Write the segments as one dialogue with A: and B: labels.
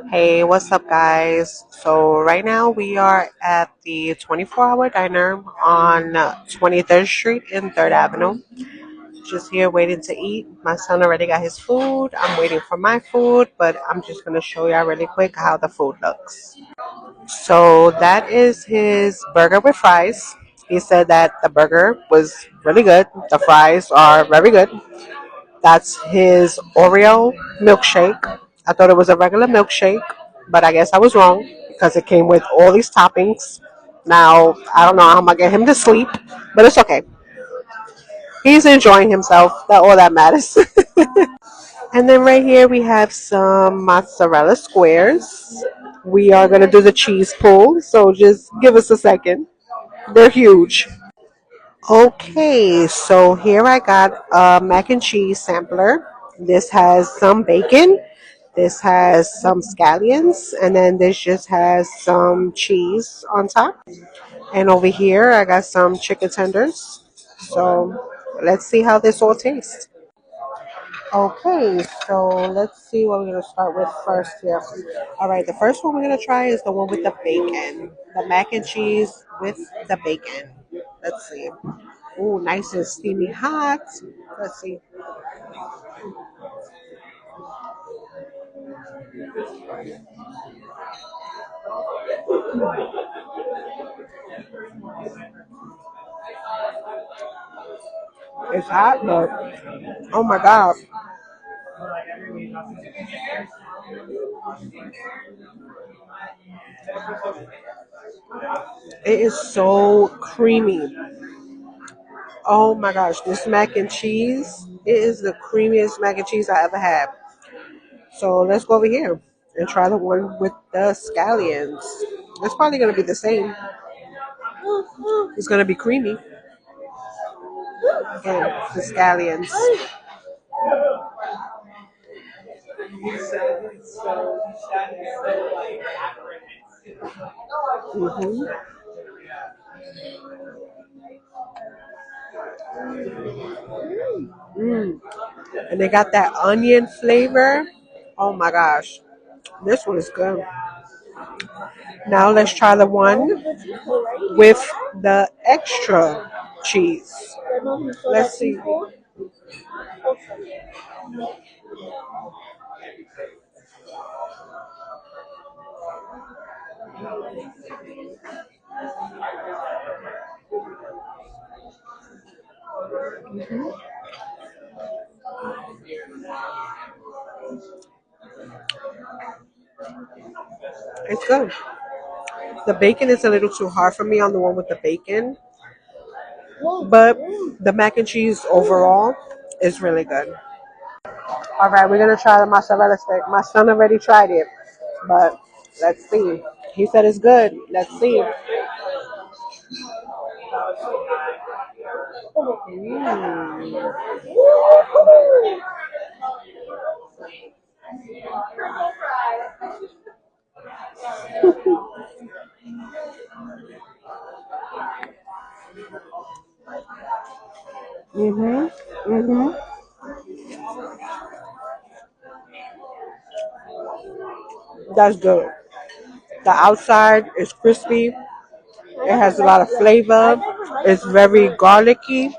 A: Hey, what's up, guys? So, right now we are at the 24-hour diner on 23rd Street in 3rd Avenue. Just here waiting to eat. My son already got his food. I'm waiting for my food, but I'm just going to show y'all really quick how the food looks. So, that is his burger with fries. He said that the burger was really good. The fries are very good. That's his Oreo milkshake. I thought it was a regular milkshake, but I guess I was wrong because it came with all these toppings. Now, I don't know how I'm going to get him to sleep, but it's okay. He's enjoying himself. That all that matters. And then right here we have some mozzarella squares. We are going to do the cheese pull, so just give us a second. They're huge. Okay, so here I got a mac and cheese sampler. This has some bacon. This has some scallions, and then this just has some cheese on top. And over here, I got some chicken tenders. So let's see how this all tastes. Okay, so let's see what we're gonna start with first here. All right, the first one we're gonna try is the one with the bacon, the mac and cheese with the bacon. Let's see. Ooh, nice and steamy hot. Let's see. It's hot, but oh my god, it is so creamy. Oh my gosh, this mac and cheese, it is the creamiest mac and cheese I ever had. So let's go over here and try the one with the scallions. It's probably gonna be the same. It's gonna be creamy. And the scallions. hmm Mm. And they got that onion flavor. Oh my gosh, this one is good. Now let's try the one with the extra cheese. Let's see. It's good. The bacon is a little too hard for me on the one with the bacon, but the mac and cheese overall is really good. All right, we're gonna try the mozzarella stick. My son already tried it, but let's see. He said it's good. Let's see. Mhm. Mhm. That's good. The outside is crispy. It has a lot of flavor. It's very garlicky.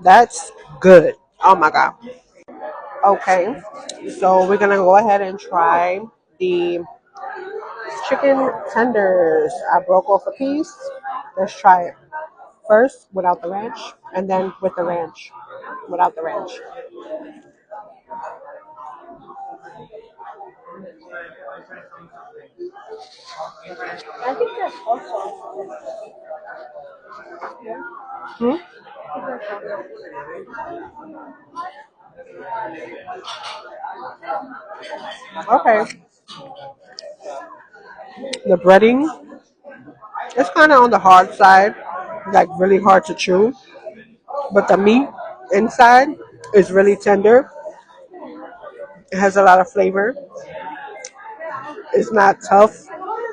A: That's good. Oh my god. Okay, so we're gonna go ahead and try the chicken tenders. I broke off a piece. Let's try it first without the ranch, and then with the ranch, without the ranch. Hmm? Okay, the breading is kind of on the hard side, like really hard to chew, but the meat inside is really tender. It has a lot of flavor. It's not tough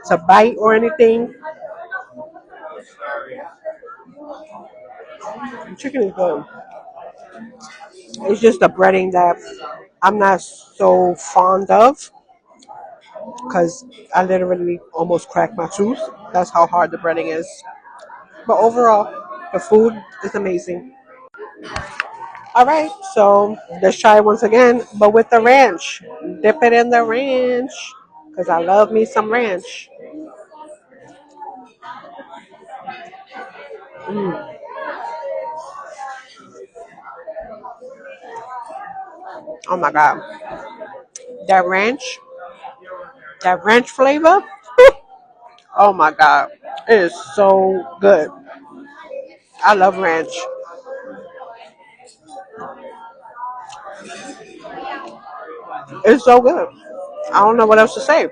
A: to bite or anything. The chicken is good. It's just the breading that I'm not so fond of. because I literally almost cracked my tooth. That's how hard the breading is. But overall, the food is amazing. All right, so let's try it once again, but with the ranch. Dip it in the ranch because I love me some ranch. Mm. Oh my god, that ranch, that ranch flavor. Oh my god, it is so good. I love ranch. It's so good. I don't know what else to say.